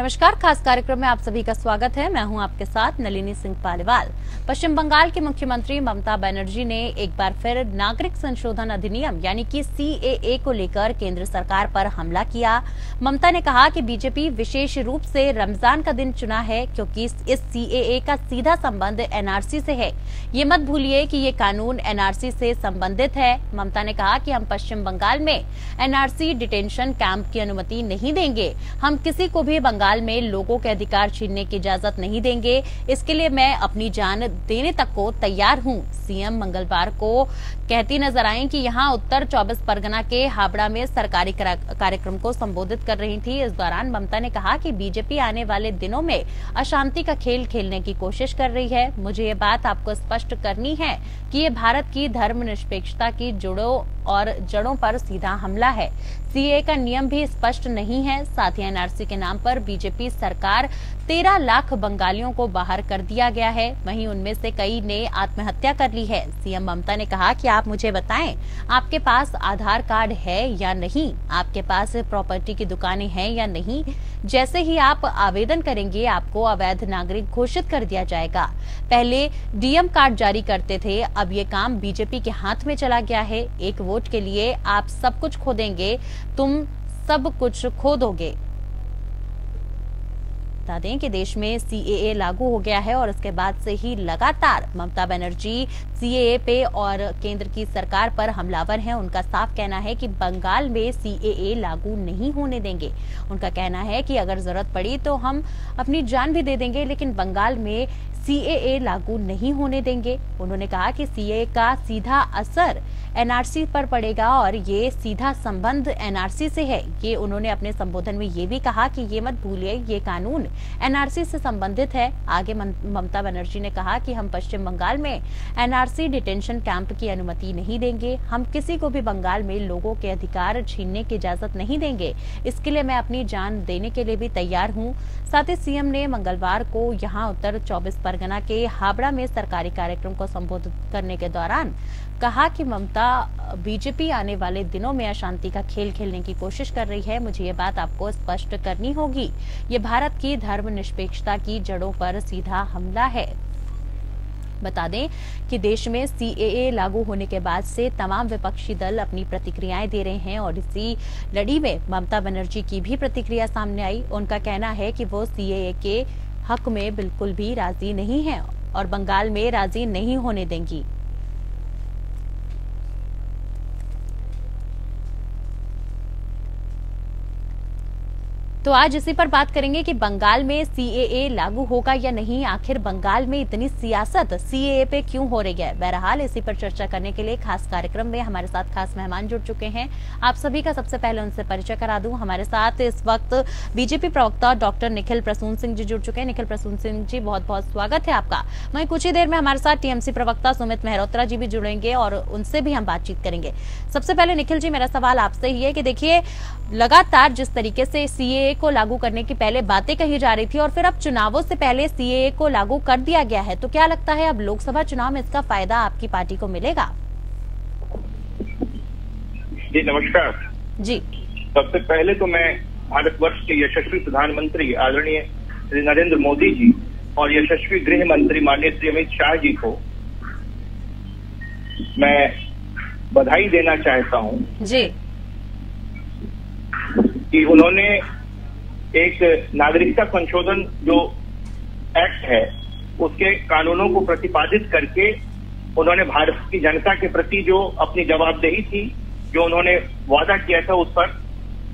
नमस्कार, खास कार्यक्रम में आप सभी का स्वागत है। मैं हूं आपके साथ नलिनी सिंह पालीवाल। पश्चिम बंगाल की मुख्यमंत्री ममता बनर्जी ने एक बार फिर नागरिक संशोधन अधिनियम यानी कि CAA को लेकर केंद्र सरकार पर हमला किया। ममता ने कहा कि बीजेपी विशेष रूप से रमजान का दिन चुना है क्योंकि इस CAA का सीधा संबंध NRC से है। ये मत भूलिए कि ये कानून NRC से संबंधित है। ममता ने कहा कि हम पश्चिम बंगाल में NRC डिटेंशन कैंप की अनुमति नहीं देंगे। हम किसी को भी बंगाल में लोगों के अधिकार छीनने की इजाजत नहीं देंगे। इसके लिए मैं अपनी जान देने तक को तैयार हूं। सीएम मंगलवार को कहती नजर आई कि यहां उत्तर 24 परगना के हावड़ा में सरकारी कार्यक्रम को संबोधित कर रही थी। इस दौरान ममता ने कहा कि बीजेपी आने वाले दिनों में अशांति का खेल खेलने की कोशिश कर रही है। मुझे ये बात आपको स्पष्ट करनी है कि ये भारत की धर्मनिरपेक्षता की जड़ों पर सीधा हमला है। CAA का नियम भी स्पष्ट नहीं है। साथ ही NRC के नाम पर बीजेपी सरकार 13 लाख बंगालियों को बाहर कर दिया गया है। वहीं उनमें से कई ने आत्महत्या कर ली है। सीएम ममता ने कहा कि आप मुझे बताएं, आपके पास आधार कार्ड है या नहीं, आपके पास प्रॉपर्टी की दुकानें हैं या नहीं। जैसे ही आप आवेदन करेंगे आपको अवैध नागरिक घोषित कर दिया जाएगा। पहले DM कार्ड जारी करते थे, अब ये काम बीजेपी के हाथ में चला गया है। एक वोट के लिए आप सब कुछ खो देंगे, तुम सब कुछ खो दोगे। बता दें कि देश में CAA लागू हो गया है और उसके बाद से ही लगातार ममता बनर्जी CAA पे और केंद्र की सरकार पर हमलावर हैं। उनका साफ कहना है कि बंगाल में CAA लागू नहीं होने देंगे। उनका कहना है कि अगर जरूरत पड़ी तो हम अपनी जान भी दे देंगे, लेकिन बंगाल में CAA लागू नहीं होने देंगे। उन्होंने कहा कि CAA का सीधा असर NRC पर पड़ेगा और ये सीधा संबंध NRC से है। ये उन्होंने अपने संबोधन में ये भी कहा कि ये मत भूलिए ये कानून NRC से संबंधित है। आगे ममता बनर्जी ने कहा कि हम पश्चिम बंगाल में NRC डिटेंशन कैंप की अनुमति नहीं देंगे। हम किसी को भी बंगाल में लोगों के अधिकार छीनने की इजाजत नहीं देंगे। इसके लिए मैं अपनी जान देने के लिए भी तैयार हूँ। साथ ही सीएम ने मंगलवार को यहाँ उत्तर 24 परगना के हावड़ा में सरकारी कार्यक्रम को संबोधित करने के दौरान कहा कि ममता बीजेपी आने वाले दिनों में अशांति का खेल खेलने की कोशिश कर रही है। मुझे ये बात आपको स्पष्ट करनी होगी। ये भारत की धर्मनिरपेक्षता की जड़ों पर सीधा हमला है। बता दें कि देश में CAA लागू होने के बाद से तमाम विपक्षी दल अपनी प्रतिक्रियाएं दे रहे हैं और इसी लड़ी में ममता बनर्जी की भी प्रतिक्रिया सामने आई। उनका कहना है कि वो CAA के हक में बिल्कुल भी राजी नहीं है और बंगाल में राजी नहीं होने देंगी। तो आज इसी पर बात करेंगे कि बंगाल में CAA लागू होगा या नहीं। आखिर बंगाल में इतनी सियासत CAA पे क्यों हो रही है। बहरहाल इसी पर चर्चा करने के लिए खास कार्यक्रम में हमारे साथ खास मेहमान जुड़ चुके हैं। आप सभी का सबसे पहले उनसे परिचय करा दूं। हमारे साथ इस वक्त बीजेपी प्रवक्ता डॉक्टर निखिल प्रसून सिंह जी जुड़ चुके हैं। निखिल प्रसून सिंह जी, बहुत बहुत स्वागत है आपका। वहीं कुछ ही देर में हमारे साथ TMC प्रवक्ता सुमित मेहरोत्रा जी भी जुड़ेंगे और उनसे भी हम बातचीत करेंगे। सबसे पहले निखिल जी, मेरा सवाल आपसे ही है कि देखिए, लगातार जिस तरीके से CAA को लागू करने की पहले बातें कही जा रही थी और फिर अब चुनावों से पहले CAA को लागू कर दिया गया है, तो क्या लगता है अब लोकसभा चुनाव में इसका फायदा आपकी पार्टी को मिलेगा? जी नमस्कार जी। सबसे पहले तो मैं भारतवर्ष के यशस्वी प्रधानमंत्री आदरणीय श्री नरेंद्र मोदी जी और यशस्वी गृह मंत्री माननीय श्री अमित शाह जी को मैं बधाई देना चाहता हूं जी कि उन्होंने एक नागरिकता संशोधन जो एक्ट है उसके कानूनों को प्रतिपादित करके उन्होंने भारत की जनता के प्रति जो अपनी जवाबदेही थी, जो उन्होंने वादा किया था, उस पर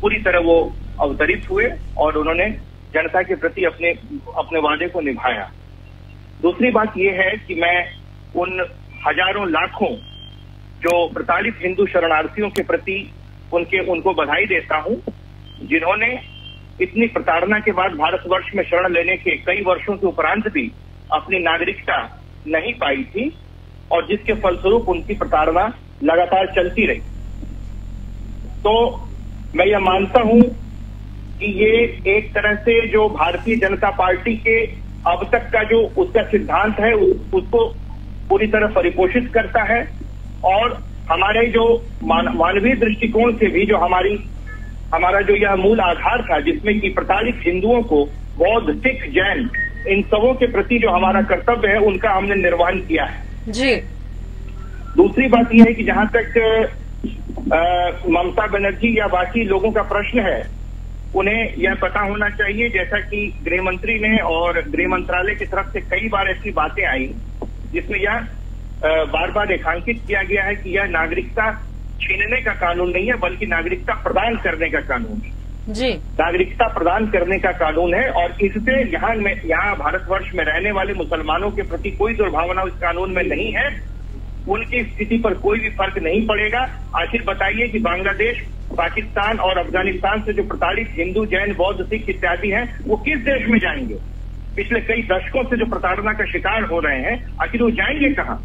पूरी तरह वो अवतरित हुए और उन्होंने जनता के प्रति अपने वादे को निभाया। दूसरी बात यह है कि मैं उन हजारों लाखों जो प्रताड़ित हिंदू शरणार्थियों के प्रति उनको बधाई देता हूं, जिन्होंने इतनी प्रताड़ना के बाद भारतवर्ष में शरण लेने के कई वर्षों के उपरांत भी अपनी नागरिकता नहीं पाई थी और जिसके फलस्वरूप उनकी प्रताड़ना लगातार चलती रही। तो मैं यह मानता हूं कि ये एक तरह से जो भारतीय जनता पार्टी के अब तक का जो उसका सिद्धांत है उसको पूरी तरह परिपोषित करता है और हमारे जो मानवीय दृष्टिकोण से भी जो हमारा जो यह मूल आधार था, जिसमें कि प्रताड़ित हिंदुओं को बौद्ध, सिख, जैन, इन सबों के प्रति जो हमारा कर्तव्य है उनका हमने निर्वहन किया है जी। दूसरी बात यह है कि जहां तक ममता बनर्जी या बाकी लोगों का प्रश्न है, उन्हें यह पता होना चाहिए, जैसा कि गृह मंत्री ने और गृह मंत्रालय की तरफ से कई बार ऐसी बातें आई जिसमें यह बार बार रेखांकित किया गया है कि यह नागरिकता छीनने का कानून नहीं है, बल्कि नागरिकता प्रदान करने का कानून है जी। नागरिकता प्रदान करने का कानून है, और इससे यहाँ भारतवर्ष में रहने वाले मुसलमानों के प्रति कोई दुर्भावना इस कानून में नहीं है। उनकी स्थिति पर कोई भी फर्क नहीं पड़ेगा। आखिर बताइए कि बांग्लादेश, पाकिस्तान और अफगानिस्तान से जो प्रताड़ित हिंदू, जैन, बौद्ध, सिख इत्यादि हैं, वो किस देश में जाएंगे? पिछले कई दशकों से जो प्रताड़ना का शिकार हो रहे हैं, आखिर वो जाएंगे कहाँ?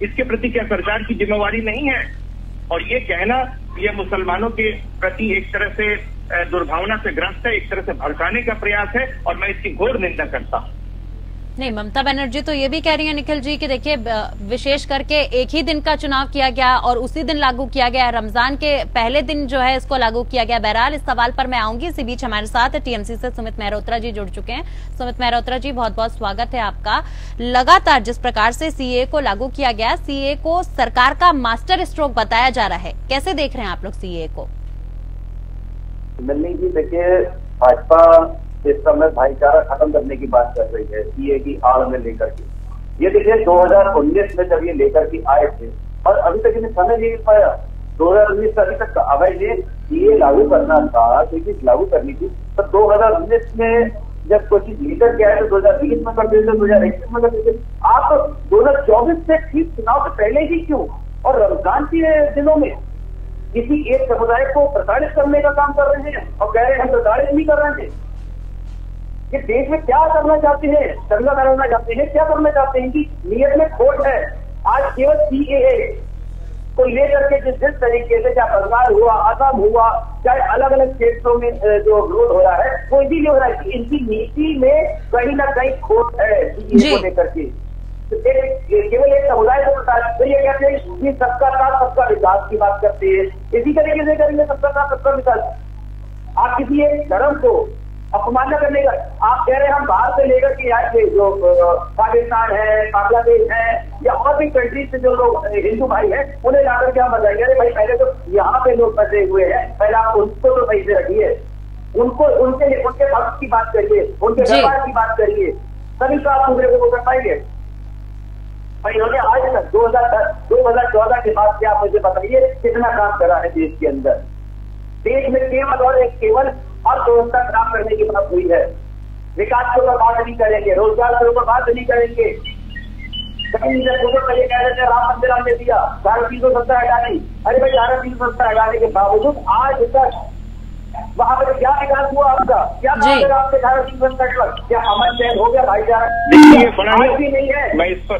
इसके प्रति क्या सरकार की जिम्मेवारी नहीं है? और ये कहना ये मुसलमानों के प्रति एक तरह से दुर्भावना से ग्रस्त है, एक तरह से भड़काने का प्रयास है, और मैं इसकी घोर निंदा करता हूँ। नहीं, ममता बनर्जी तो ये भी कह रही है निखिल जी कि देखिए, विशेष करके एक ही दिन का चुनाव किया गया और उसी दिन लागू किया गया, रमजान के पहले दिन जो है इसको लागू किया गया। बहरहाल इस सवाल पर मैं आऊंगी। इसी बीच हमारे साथ टीएमसी से सुमित मेहरोत्रा जी जुड़ चुके हैं। सुमित मेहरोत्रा जी, बहुत बहुत स्वागत है आपका। लगातार जिस प्रकार से सीए को लागू किया गया, सीए को सरकार का मास्टर स्ट्रोक बताया जा रहा है, कैसे देख रहे हैं आप लोग सीए को? नलिनी जी, देखिए, भाजपा इस समय भाईचारा खत्म करने की बात कर रही है सीए की आड़ में लेकर के। ये देखिए 2019 में जब ये लेकर के आए थे और अभी तक इन्हें समय नहीं पाया। 2019 से अभी तक अगर ये सीए लागू करना था, कोई चीज लागू करनी थी, तो 2019 में जब कोई चीज लेकर के आए तो 2020 में कर देते, 2021 में कर देते। आप 2024 से ठीक चुनाव से पहले ही क्यों, और रमजान के दिनों में किसी एक समुदाय को प्रताड़ित करने का काम कर रहे हैं और कह रहे हैं हम प्रताड़ित नहीं कर रहे हैं। कि देश में क्या करना चाहते हैं, दंगा करना चाहते हैं, क्या करना चाहते हैं कि नियत में खोट है। आज केवल सीएए को लेकर के जिस तरीके से चाहे बंगाल हुआ, असम हुआ, चाहे अलग अलग क्षेत्रों में जो विरोध हो रहा है, वो इसीलिए हो रहा है कि इनकी नीति में कहीं ना कहीं खोट है सीएए को लेकर के। तो केवल एक समुदाय को बता, तो ये कहते हैं कि सबका साथ सबका विकास की बात करते हैं, इसी तरीके से करेंगे सबका साथ सबका विकास। आप किसी एक धर्म को अपमान करने का, आप कह रहे हैं हम बाहर से लेकर के आए थे, जो पाकिस्तान है, बांग्लादेश है या और भी कंट्रीज से जो लोग हिंदू भाई हैं, उन्हें लाकर के हम बताएंगे अरे भाई पहले तो यहाँ पे लोग फंसे हुए हैं, पहले आप उनको तो सही से रखिए, उनको उनके हक की बात करिए, उनके व्यापार की बात करिए, तभी तो आप दूसरे को कर पाएंगे। भाई इन्होंने आज तक 2014 के बाद से आप मुझे बताइए कितना काम करा है देश के अंदर। देश में केवल अर्थव्यवस्था खराब करने की बात हुई है। विकास के ऊपर बात नहीं करेंगे, रोजगार के ऊपर बात नहीं करेंगे। कहीं कह रहे थे राम मंदिर हमने दिया, 370 हटा दी। अरे भाई 370 हटाने के बावजूद आज तक वहां पर क्या विकास हुआ आपका? क्या बात है आपके 370 पर? क्या अमन चैन हो गया भाईचारा? भी नहीं है। मैं इस पर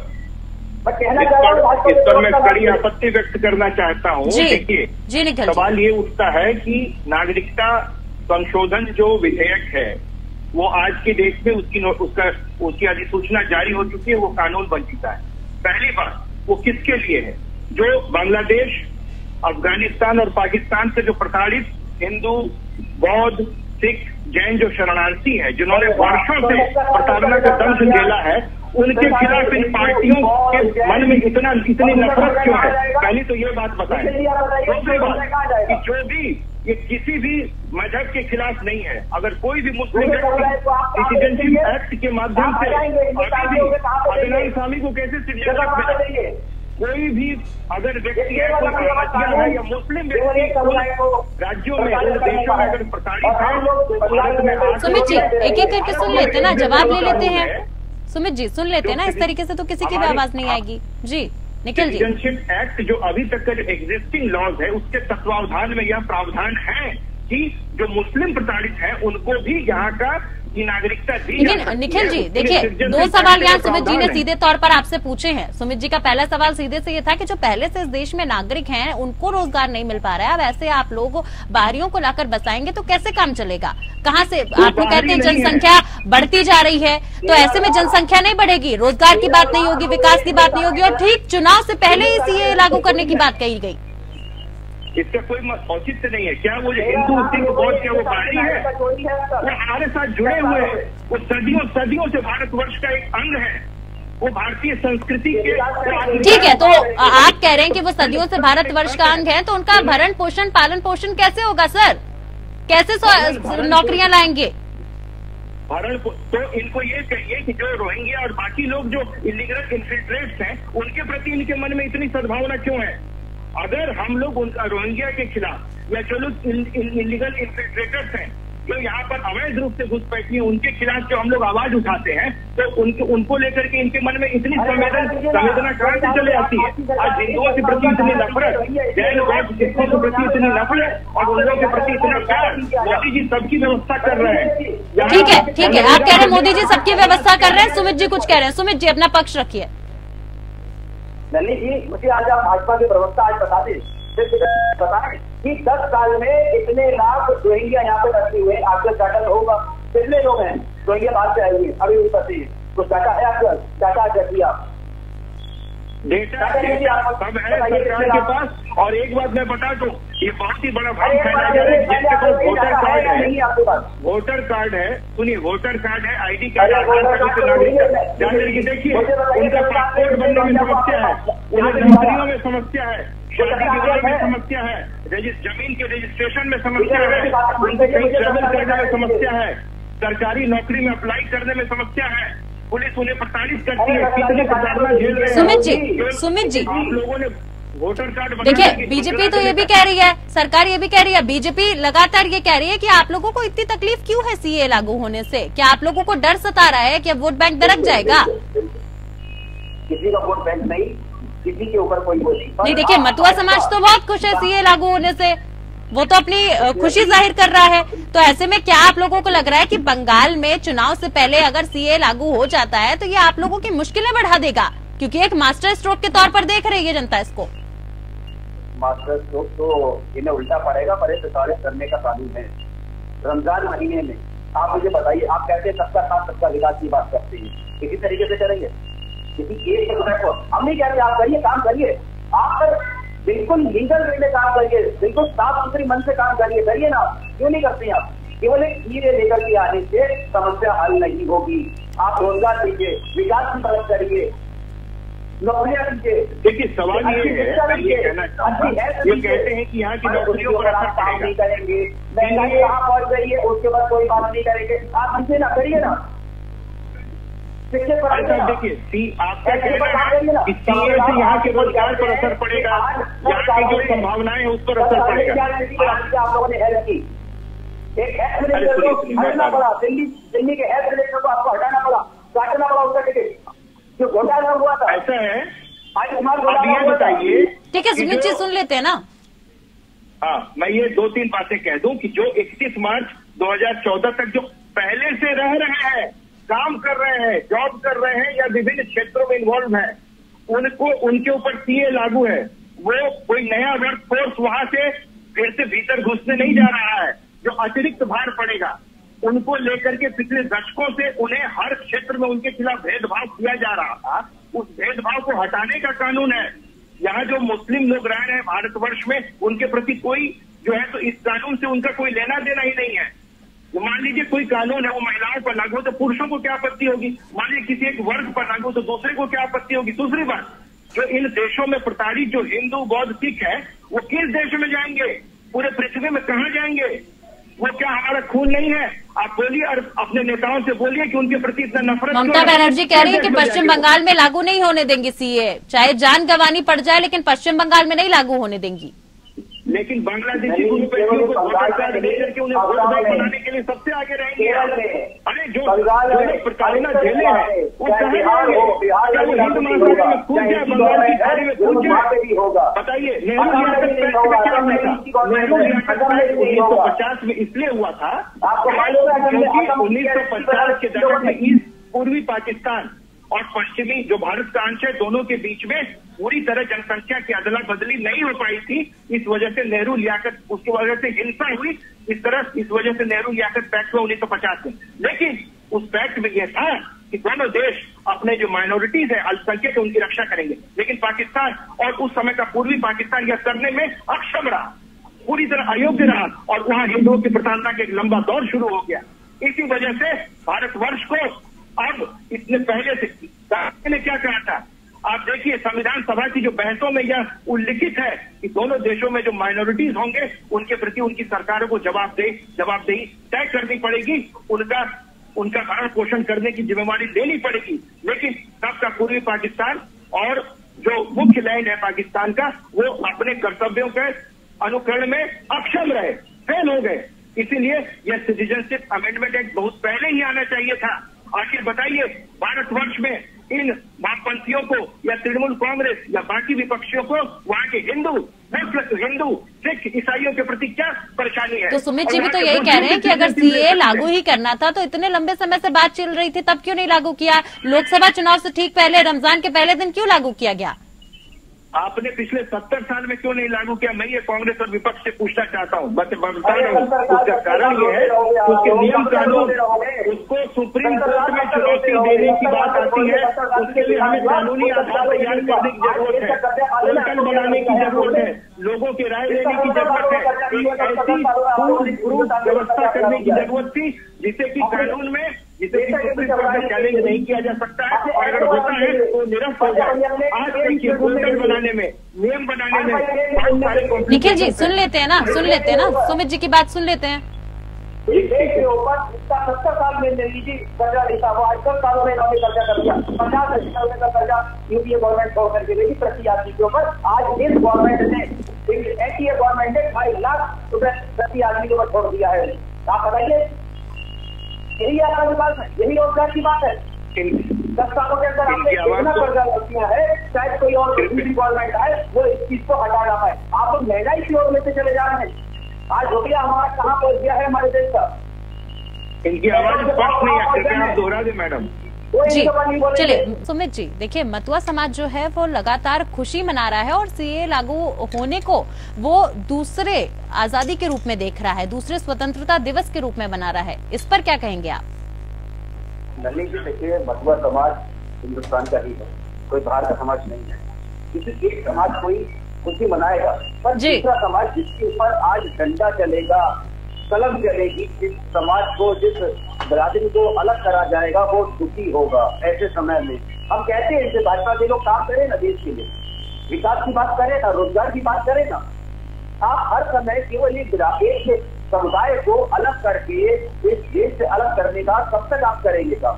कहना चाह रहा हूँ, इस पर मैं कड़ी आपत्ति व्यक्त करना चाहता हूँ। देखिए, सवाल ये उठता है कि नागरिकता संशोधन जो विधेयक है वो आज के देश में उसकी अधिसूचना जारी हो चुकी है, वो कानून बन चुका है। पहली बात, वो किसके लिए है? जो बांग्लादेश, अफगानिस्तान और पाकिस्तान से जो प्रताड़ित हिंदू, बौद्ध, सिख, जैन जो शरणार्थी है, जिन्होंने वर्षों से प्रताड़ना का दंश झेला है, उनके खिलाफ इन पार्टियों के मन में इतनी नफरत क्यों है? पहली तो ये बात बताएं। दूसरी बात कि जो भी ये किसी भी मजहब के खिलाफ नहीं है। अगर कोई भी मुस्लिम सिटीजनशिप एक्ट के माध्यम से अदनान सामी को कैसे सिटीजनशिप मिला? कोई भी अगर व्यक्ति है, कोई भारतीय है या मुस्लिम व्यक्ति राज्यों में, देशों में अगर प्रताड़ित है, सुमित जी एक एक करके सुन लेते ना, जवाब ले लेते हैं। सुमित जी सुन लेते हैं ना, इस तरीके से तो किसी की भी आवाज नहीं आएगी। जी निखिल जी, सिटीजनशिप एक्ट जो अभी तक का जो एग्जिस्टिंग लॉज है, उसके तत्वावधान में यह प्रावधान है कि जो मुस्लिम प्रताड़ित हैं उनको भी यहाँ का की नागरिकता दी। लेकिन निखिल जी देखिए, दो सवाल यहाँ सुमित जी ने सीधे तौर पर आपसे पूछे हैं। सुमित जी का पहला सवाल सीधे से ये था कि जो पहले से इस देश में नागरिक हैं उनको रोजगार नहीं मिल पा रहा है, अब ऐसे आप लोग बाहरियों को लाकर बसाएंगे तो कैसे काम चलेगा? कहाँ से? आप लोग कहते हैं जनसंख्या बढ़ती जा रही है, तो ऐसे में जनसंख्या नहीं बढ़ेगी, रोजगार की बात नहीं होगी, विकास की बात नहीं होगी, और ठीक चुनाव से पहले ही सीए लागू करने की बात कही गई। इसका कोई औचित्य नहीं है। क्या वो जो हिंदू सिख बौद्ध क्या वो पार्टी है? वो हमारे साथ जुड़े हुए हैं, वो सदियों से भारतवर्ष का एक अंग है, वो भारतीय संस्कृति के। ठीक है, तो आप कह रहे हैं कि वो सदियों से भारतवर्ष का अंग है, तो उनका भरण पोषण पालन पोषण कैसे होगा सर? कैसे नौकरियां लाएंगे? भरण तो इनको ये कहिए कि जो रोहिंग्या और बाकी लोग जो इलीगल इन्फिल्ट्रेट्स हैं उनके प्रति इनके मन में इतनी सद्भावना क्यों है? अगर हम लोग उनका रोहिंग्या के खिलाफ या जो लोग इलीगल इन्फिल्ट्रेटर्स हैं जो यहाँ पर अवैध रूप से घुसपैठी है उनके खिलाफ जो हम लोग आवाज उठाते हैं तो उनको लेकर के इनके मन में इतनी संवेदना कहाँ से चले आती है? आज हिंदुओं के प्रति इतनी नफरत, जैन बौद्ध सिखों के प्रति इतनी नफरत और उन लोगों के प्रति इतना प्यार। मोदी जी सबकी व्यवस्था कर रहे हैं। ठीक है, आप कह रहे हैं मोदी जी सबकी व्यवस्था कर रहे हैं। सुमित जी कुछ कह रहे हैं। सुमित जी अपना पक्ष रखिए। नलिनी जी, मुझे आज आप भाजपा के प्रवक्ता आज बताएं कि 10 साल में इतने लाख रोहिंग्या यहाँ पे रखे हुए, आपका डाटा होगा कितने लोग हैं रोहिंग्या बाहर से आए हुए अभी उनका कुछ डाटा है आपका? डाटा देखिए आप, डेटा सब है सरकार के पास। और एक बात मैं बता दूं, ये बहुत ही बड़ा भ्रम फैलाया जा रहा है। जिसके पास वोटर कार्ड है, सुनिए, वोटर कार्ड है, ID कार्ड, आधार कार्ड से नागरिक जान करके देखिए, उनका पासपोर्ट बनने में समस्या है, उन्हें नौकरियों में समस्या है, शादी विवाह में समस्या है, जमीन के रजिस्ट्रेशन में समस्या है, उनसे कहीं ट्रेवल करने में समस्या है, सरकारी नौकरी में अप्लाई करने में समस्या है, पुलिस उन्हें प्रताड़ित करती है, कितनी प्रताड़ना झेल रहे हैं। सुमित जी आप लोगों ने वोटर कार्ड देखिए, बीजेपी तो ये भी कह रही है, सरकार ये भी कह रही है, बीजेपी लगातार ये कह रही है कि आप लोगों को इतनी तकलीफ क्यों है CAA लागू होने से? क्या आप लोगों को डर सता रहा है कि वोट बैंक दरक जाएगा? किसी का वोट बैंक नहीं, किसी के ऊपर कोई वो नहीं। देखिए, मतुआ समाज तो बहुत खुश है CAA लागू होने से, वो तो अपनी खुशी जाहिर कर रहा है। तो ऐसे में क्या आप लोगों को लग रहा है कि बंगाल में चुनाव से पहले अगर CAA लागू हो जाता है तो ये आप लोगों की मुश्किलें बढ़ा देगा? क्योंकि एक मास्टर स्ट्रोक के तौर पर देख रही है जनता इसको। मास्टर स्ट्रोक तो इन्हें उल्टा पड़ेगा, पर प्रसारित करने का कानून है। रमजान महीने में आप मुझे बताइए, आप कैसे सबका साथ सबका विकास की बात करते हैं? किसी तरीके से करेंगे? किसी एक को हम नहीं कहते आप करिए, काम करिए, आप बिल्कुल लीगल वे में काम करिए, बिल्कुल साफ सुथरी मन से काम करिए ना। क्यों नहीं करते आप? केवल एक धीरे लेकर के आने से समस्या हल नहीं होगी। आप रोजगार दीजिए, विकास की मदद करिए, नौकरियां दीजिए। देखिए, सवाल ये है, ये कहना चाहता हूं, ये कहते हैं कि यहाँ की नौकरियों पर असर काम नहीं करेंगे, महंगाई कहाँ पहुंच रही है उसके बाद कोई बात नहीं करेंगे। आप हमसे ना करिए ना। देखिए, आपका कहना है कि CAA से यहाँ के रोजगार पर असर पड़ेगा, यहाँ की जो संभावनाएं है उस पर असर पड़ेगा। आप लोगों ने हेल्प की, एक हेल्थ मिनिस्टर को हटाना पड़ा, दिल्ली के हेल्थ मिनिस्टर को आपको हटाना पड़ा, काटना पड़ा उसका टिकट, जो घोटाला हुआ था। ऐसा है, आयुष्मान आप ये बताइए। ठीक है, सुमित जी सुन लेते हैं ना। हाँ, मैं ये 2-3 बातें कह दूं कि जो 31 मार्च 2014 तक जो पहले से रह रहे हैं, काम कर रहे हैं, जॉब कर रहे हैं या विभिन्न क्षेत्रों में इन्वॉल्व है, उनको उनके ऊपर CAA लागू है। वो कोई नया वर्क फोर्स वहां से फिर से भीतर घुसने नहीं जा रहा है। जो अतिरिक्त भार पड़ेगा उनको लेकर के पिछले दशकों से उन्हें हर क्षेत्र में उनके खिलाफ भेदभाव किया जा रहा था, उस भेदभाव को हटाने का कानून है। यहाँ जो मुस्लिम लोग रह रहे हैं भारतवर्ष में, उनके प्रति कोई जो है तो इस कानून से उनका कोई लेना देना ही नहीं है। मान लीजिए कोई कानून है वो महिलाओं पर लागू हो तो पुरुषों को क्या आपत्ति होगी? मान लीजिए किसी एक वर्ग पर लागू तो दूसरे को क्या आपत्ति होगी? दूसरी बात, जो इन देशों में प्रताड़ित जो हिंदू बौद्ध सिख है वो किस देश में जाएंगे? पूरे पृथ्वी में कहाँ जाएंगे? वो क्या हमारा खून नहीं है? आप बोलिए और अपने नेताओं से बोलिए कि उनके प्रति इतना नफरत। ममता बनर्जी कह रही है कि पश्चिम बंगाल में लागू नहीं होने देंगी CAA, चाहे जान गंवानी पड़ जाए, लेकिन पश्चिम बंगाल में नहीं लागू होने देंगी। लेकिन बांग्लादेशी घुसपैठियों को वोटर कार्ड देकर के उन्हें वोट बैंक बनाने के लिए सबसे आगे रहेंगे। अरे जो प्रताड़ना झेले हैं वो कहाँ जाएंगे? क्या वो हिंद महासागर में कूद जाए, बंगाल की खाड़ी में कूद जाए? बताइए, नेहरू लियाकत पैक्ट में क्या हुआ था? नेहरू लियाकत पैक्ट 1950 में इसलिए हुआ था क्योंकि 1950 के दशक में ईस्ट पूर्वी पाकिस्तान और पश्चिमी जो भारत का अंश है, दोनों के बीच में पूरी तरह जनसंख्या की अदला बदली नहीं हो पाई थी। इस वजह से नेहरू लियाकत, उसकी वजह से हिंसा हुई इस वजह से नेहरू लियाकत पैक्ट हुआ 1950 में। लेकिन उस पैक्ट में यह था कि दोनों देश अपने जो माइनॉरिटीज है, अल्पसंख्यक है, उनकी रक्षा करेंगे। लेकिन पाकिस्तान और उस समय का पूर्वी पाकिस्तान यह करने में अक्षम रहा। पूरी तरह अयोग्य रहा और वहां हिंदुओं की प्रधानता का एक लंबा दौर शुरू हो गया। इसी वजह से भारतवर्ष को अब इतने पहले से गांधी ने क्या कहा था, आप देखिए संविधान सभा की जो बहसों में यह उल्लिखित है कि दोनों देशों में जो माइनॉरिटीज होंगे उनके प्रति उनकी सरकारों को जवाबदेही तय करनी पड़ेगी, उनका भरण पोषण करने की जिम्मेवारी लेनी पड़ेगी। लेकिन तब का पूर्वी पाकिस्तान और जो मुख्य लाइन है पाकिस्तान का, वो अपने कर्तव्यों के अनुकरण में अक्षम रहे, फेल हो गए। इसीलिए यह सिटीजनशिप अमेंडमेंट एक्ट बहुत पहले ही आना चाहिए था। आखिर बताइए, भारतवर्ष में इन वामपंथियों को या तृणमूल कांग्रेस या बाकी विपक्षियों को वहां के हिंदू सिख ईसाइयों के प्रति क्या परेशानी है? तो सुमित जी भी तो यही कह रहे हैं कि अगर सीए लागू ही करना था तो इतने लंबे समय से बात चल रही थी, तब क्यों नहीं लागू किया? लोकसभा चुनाव से ठीक पहले, रमजान के पहले दिन क्यों लागू किया गया? आपने पिछले 70 साल में क्यों नहीं लागू किया? मैं ये कांग्रेस और विपक्ष से पूछना चाहता हूँ। बता रहा हूँ, उसका कारण ये है, उसके नियम कानून, उसको सुप्रीम कोर्ट में चुनौती देने की बात आती है, उसके लिए हमें कानूनी आधार तैयार करने की जरूरत है, पोर्टल बनाने की जरूरत है, लोगों की राय लेने की जरूरत है, एक ऐसी प्रूफ व्यवस्था करने की जरूरत थी जिसे कि कानून में सुप्रीम कोर्ट में चैलेंज नहीं किया जा सकता है, और अगर होता है तो निरस्त हो जाए। आज देखिए पोर्टल बनाने में, नियम बनाने में बहुत सारे। निखिल जी सुन लेते हैं ना, सुमित जी की बात सुन लेते हैं। के ऊपर इसका 70 साल में लीजिए कर्जा लेता वो आजकल सालों में इन्होंने कर्जा कर दिया, 50,000 का कर्जा यूपीए गवर्नमेंट छोड़ करके देगी प्रति आदमी के ऊपर। आज इस गवर्नमेंट ने, एनडीए गवर्नमेंट ने 2.5 लाख रुपए प्रति आदमी के ऊपर छोड़ दिया है। आप बताइए, यही आपका विकास है, यही रोजगार की बात है। 10 सालों के अंदर आपने कितना कर्जा किया है, शायद कोई और दूसरी गवर्नमेंट है वो इस चीज को हटा रहा है। आप लोग महंगाई की ओर लेते चले जा रहे हैं। आज रुपया हमारा कहाँ पहुंच गया है हमारे देश का? इनकी आवाज स्पष्ट नहीं है, आप दोहरा दें मैडम। जी चलिए सुमित जी, देखिए मतुआ समाज जो है वो लगातार खुशी मना रहा है और सीए लागू होने को वो दूसरे आजादी के रूप में देख रहा है, दूसरे स्वतंत्रता दिवस के रूप में मना रहा है। इस पर क्या कहेंगे आप? नलिनी जी देखिए, मतुआ समाज हिंदुस्तान का ही है, कोई बाहर का समाज नहीं है। किसी एक समाज कोई खुशी मनाएगा, पर दूसरा समाज जिसके ऊपर आज डंडा चलेगा, कलम चलेगी, जिस समाज को, जिस बिरादरी को अलग करा जाएगा वो दुखी होगा। ऐसे समय में हम कहते हैं कि भाजपा के लोग काम करें ना, देश के लिए विकास की बात करें ना, रोजगार की बात करें ना। आप हर समय केवल एक समुदाय को अलग करके इस देश से अलग करने का कब तक आप करेंगे काम?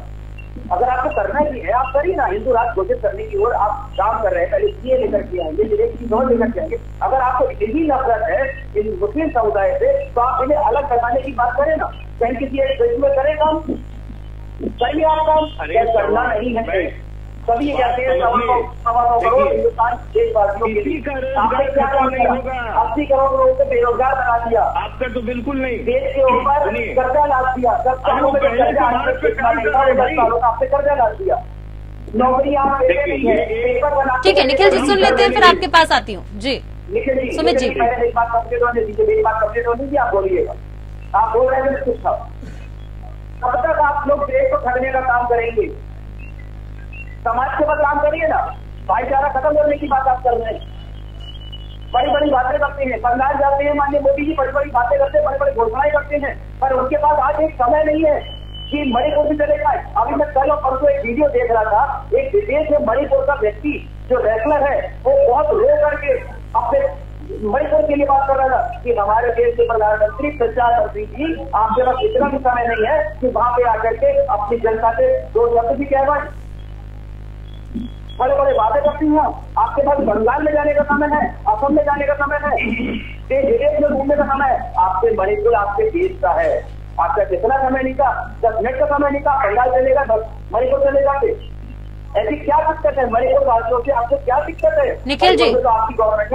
अगर आपको करना ही है आप करिए ना। हिंदू राष्ट्र घोषित करने की ओर आप काम कर रहे हैं, पहले सीए लेकर के आएंगे, फिर एक चीज और लेकर के आएंगे। अगर आपको इतनी नफरत है इन मुस्लिम समुदाय से तो आप इन्हें अलग करवाने की बात करें ना, कहीं किसी एक देश में करें काम, करिए आप काम। करना नहीं है, सभी कहते हैं हिंदुस्तान देशवासियों के लिए। आपने क्या काम किया? 80 करोड़ लोगों को बेरोजगार बना दिया। आपका तो बिल्कुल नहीं। देश के ऊपर कर्जा लाद दिया, 10 सालों में कर्जा आपसे कर्जा लाद दिया, नौकरियां ठीक है निखिल जी सुन लेते हैं, फिर आपके पास आती हूँ। जी निखिल जी, सुमित जी मेरी बात कंप्लीट होने दीजिए, मेरी बात कंप्लीट होने दीजिए, आप बोलिएगा। आप बोल रहे हैं कुछ था, कब तक आप लोग देश को ठगने का काम करेंगे? समाज के ऊपर काम करिए ना, भाईचारा खत्म करने की बात आप कर रहे हैं। बड़ी बड़ी बातें करते हैं, बंगाल जाते हैं माननीय मोदी जी, बड़ी बड़ी बातें करते हैं, बड़ी बड़ी घोषणाएं करते हैं, पर उनके पास आज एक समय नहीं है कि मणिपुर भी चले जाए। अभी मैं कल और परसों एक वीडियो देख रहा था, एक विदेश में मणिपुर का व्यक्ति जो रेसलर है वो बहुत रो करके अपने मणिपुर के लिए बात कर रहा था कि हमारे देश के प्रधानमंत्री प्रधानमंत्री जी आपके पास इतना भी समय नहीं है कि वहां पे आकर के अपनी जनता से 2 शब्द भी कहवाएं। बड़े बड़े बातें करती हैं। आपके पास बंगाल में जाने का समय है, असम में जाने का समय है, देश विदेश में घूमने का समय है। आपके मणिपुर आपके देश का है, आपका कितना समय नहीं था? 10 मिनट का समय नहीं था। बंगाल चलेगा, मणिपुर चलेगा, ऐसी क्या दिक्कत है? मणिपुर वासियों से आपको क्या दिक्कत है? निखिल जी तो आपकी गवर्नमेंट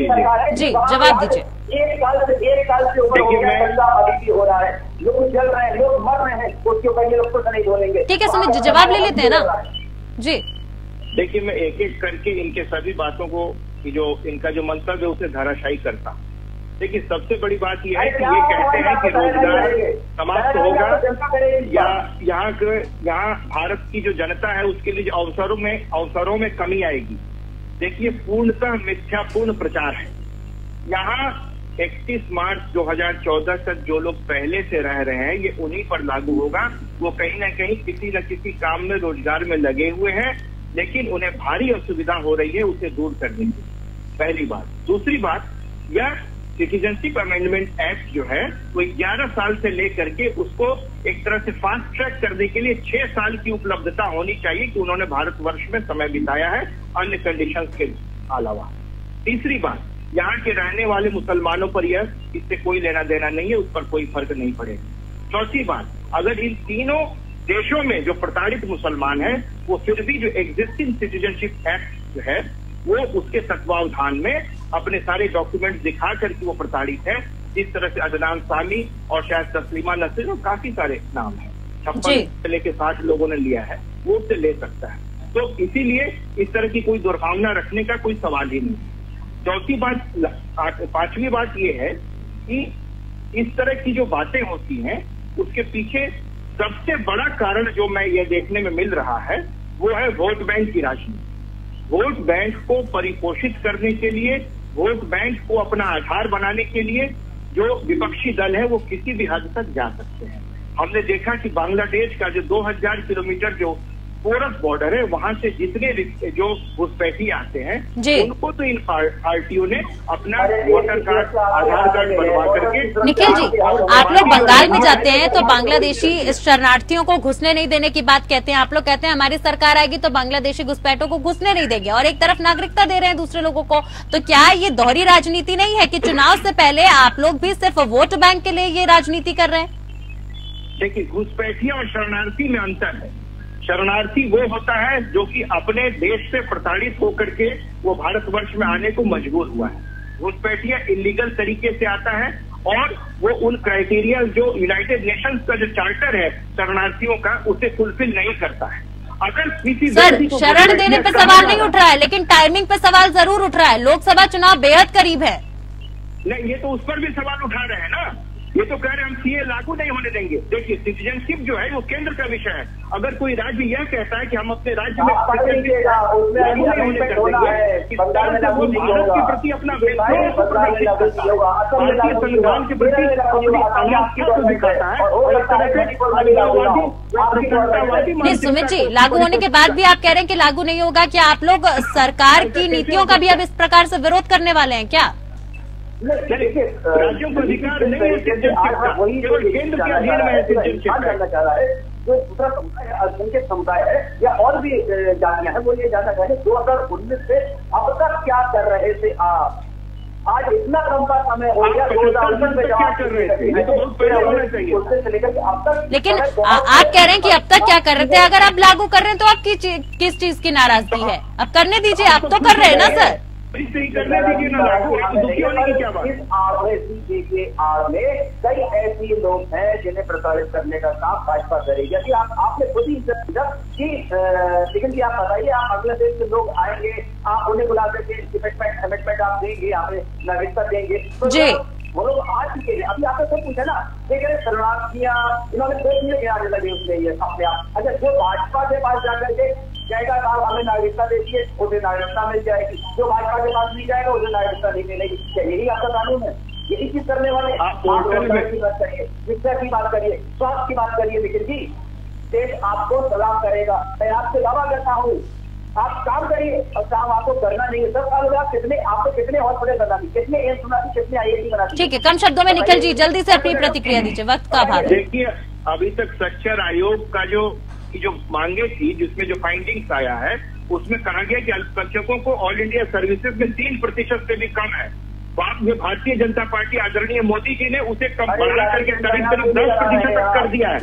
सरकार है जी, जवाब दीजिए। एक साल से ऊपर हो गया, अभी भी हो रहा है, लोग जल रहे हैं, लोग मर रहे हैं, उसके ऊपर ये लोग कुछ नहीं बोलेंगे। ठीक है सुमित जी, जवाब ले लेते हैं ना जी। देखिए मैं एक एक करके इनके सभी बातों को, जो इनका जो मंतव्य है उसे धराशायी करता। देखिए सबसे बड़ी बात यह है कि ये कहते हैं कि रोजगार समाप्त होगा या यहाँ भारत की जो जनता है उसके लिए अवसरों में कमी आएगी। देखिए पूर्णतः मिथ्यापूर्ण प्रचार है। यहाँ 31 मार्च 2014 तक जो लोग पहले से रह रहे हैं ये उन्हीं पर लागू होगा। वो कहीं ना कहीं किसी न किसी काम में, रोजगार में लगे हुए हैं, लेकिन उन्हें भारी असुविधा हो रही है उसे दूर करने की, पहली बात। दूसरी बात, यह सिटीजनशिप अमेंडमेंट एक्ट जो है वो 11 साल से लेकर के उसको एक तरह से फास्ट ट्रैक करने के लिए 6 साल की उपलब्धता होनी चाहिए कि उन्होंने भारतवर्ष में समय बिताया है अन्य कंडीशंस के अलावा। तीसरी बात, यहाँ के रहने वाले मुसलमानों पर यह इससे कोई लेना देना नहीं है, उस पर कोई फर्क नहीं पड़ेगा। चौथी बात, अगर इन तीनों देशों में जो प्रताड़ित मुसलमान हैं वो फिर भी जो एग्जिस्टिंग सिटीजनशिप एक्ट जो है वो उसके तत्वावधान में अपने सारे डॉक्यूमेंट दिखा करके वो प्रताड़ित है, जिस तरह से अदनान सामी और शायद तस्लीमा नसीर और काफी सारे नाम है, 56 से लेके 60 लोगों ने लिया है, वो उससे ले सकता है। तो इसीलिए इस तरह की कोई दुर्भावना रखने का कोई सवाल ही नहीं। चौथी बात, पांचवी बात ये है कि इस तरह की जो बातें होती हैं उसके पीछे सबसे बड़ा कारण जो मैं ये देखने में मिल रहा है वो है वोट बैंक की राजनीति। वोट बैंक को परिपोषित करने के लिए, वोट बैंक को अपना आधार बनाने के लिए जो विपक्षी दल है वो किसी भी हद तक जा सकते हैं। हमने देखा कि बांग्लादेश का जो 2000 किलोमीटर जो पोरस बॉर्डर है वहां से जितने जो घुसपैठी आते हैं उनको तो इन पार्टियों ने अपना वोटर कार्ड, आधार कार्ड बनवा करके। निखिल जी, आप लोग बंगाल में जाते हैं तो बांग्लादेशी शरणार्थियों को घुसने नहीं देने की बात कहते हैं, आप लोग कहते हैं हमारी सरकार आएगी तो बांग्लादेशी घुसपैठों को घुसने नहीं देंगे, और एक तरफ नागरिकता दे रहे हैं दूसरे लोगों को। तो क्या ये दोहरी राजनीति नहीं है कि चुनाव से पहले आप लोग भी सिर्फ वोट बैंक के लिए ये राजनीति कर रहे हैं? देखिए, घुसपैठिया और शरणार्थी में अंतर है। शरणार्थी वो होता है जो कि अपने देश से प्रताड़ित होकर के वो भारतवर्ष में आने को मजबूर हुआ है। घुसपैठिया इलीगल तरीके से आता है और वो उन क्राइटेरिया जो यूनाइटेड नेशंस का जो चार्टर है शरणार्थियों का उसे फुलफिल नहीं करता है। अगर किसी शरण देने पे सवाल नहीं उठ रहा है, लेकिन टाइमिंग पे सवाल जरूर उठ रहा है। लोकसभा चुनाव बेहद करीब है। नहीं, ये तो उस पर भी सवाल उठा रहे हैं ना, ये तो कह रहे हैं हम सीए लागू नहीं होने देंगे। देखिए, सिटीजनशिप जो है वो केंद्र का विषय है। अगर कोई राज्य यह कहता है कि हम अपने राज्य में लागू नहीं होने कर देंगे, भारत के प्रति अपना भारतीय संविधान के प्रति अपनी दिखाता है और इस तरह से सुमित जी, लागू होने के बाद भी आप कह रहे हैं कि लागू नहीं होगा। क्या आप लोग सरकार की नीतियों का भी अब इस प्रकार से विरोध करने वाले हैं क्या? राज्यों को अधिकार नहीं है केवल केंद्र के अधीन में है जानना चाह रहा है। जो दूसरा समुदाय है, अल्पसंख्यक समुदाय है या और भी जातियां हैं, वो ये जानना चाह रहे हैं 2019 से अब तक क्या कर रहे थे आप? आज इतना लंबा समय हो गया, 2019 में क्या कर रहे थे, उससे से लेकर अब तक। लेकिन आप कह रहे हैं कि अब तक क्या कर रहे थे, अगर आप लागू कर रहे हैं तो आपकी किस चीज की नाराजगी है? अब करने दीजिए, आप तो कर रहे हैं ना सर। करने दीजिए ना लागू, दुखी होने की क्या बात? इस आड़ में कई ऐसे लोग हैं जिन्हें प्रताड़ित करने का काम भाजपा करेगी। यदि आपने खुद ही कि लेकिन जी आप बताइए, आप बांग्लादेश से लोग आएंगे, आप उन्हें बुला करके अमेंडमेंट आप देंगे, आप नागरिकता देंगे तो जी वो लोग आ चुके हैं। अभी आपने सब पूछा ना, देखिए शरणार्थियां इन्होंने दो चीजें गिराने लगे उसमें ये अपने आप। अच्छा, जो भाजपा के पास जाकर के जाएगा साहब हमें नागरिकता दीजिए, उसे नागरिकता मिल जाएगी, जो भाजपा के पास नहीं जाएगा उसे नागरिकता नहीं मिलेगी। क्या यही आपका कानून है? यही चीज करने वाले आप रोजगार की बात करिए, शिक्षा की बात करिए, स्वास्थ्य की बात करिए, लेकिन जी देश आपको सलाम करेगा। मैं आपसे दावा करता हूँ, आप काम करिए और काम आपको करना नहीं है। 10 साल में आपको कितने हॉस्पिटल बना दी, कितने एम्स बना दी, कितने IIT बना दी। ठीक है, कम शब्दों में निखिल जी जल्दी से अपनी प्रतिक्रिया दीजिए, वक्त का अभाव है। देखिए, अभी तक सच्चर आयोग का जो मांगे थी, जिसमें जो फाइंडिंग्स आया है उसमें कहा गया कि अल्पसंख्यकों को ऑल इंडिया सर्विसेज में 3% से भी कम है। बाद में भारतीय जनता पार्टी आदरणीय मोदी जी ने उसे कम बढ़ा करके करीब 10% तक कर दिया है।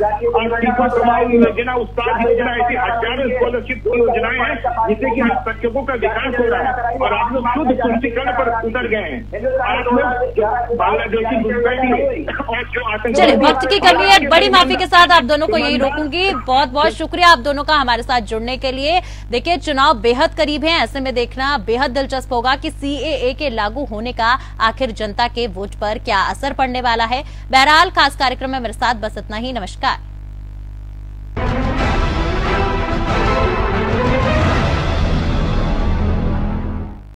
योजना, उत्साह योजना, ऐसी हजारों स्कॉलरशिप की योजनाएं हैं जिससे कि अल्पसंख्यकों का विकास हो रहा है और आप लोग शुद्ध तुष्टिकरण पर उतर गए हैं। आप लोग बांग्लादेशी घुसपैठी और जो आतंक। चलिए, वक्त की कमी है, बड़ी माफी के साथ आप दोनों को यही रोकूंगी। बहुत बहुत शुक्रिया आप दोनों का हमारे साथ जुड़ने के लिए। देखिए, चुनाव बेहद करीब है, ऐसे में देखना बेहद दिलचस्प होगा कि CAA के लागू होने का आखिर जनता के वोट पर क्या असर पड़ने वाला है। बहरहाल, खास कार्यक्रम में मेरे साथ बस इतना ही। नमस्कार।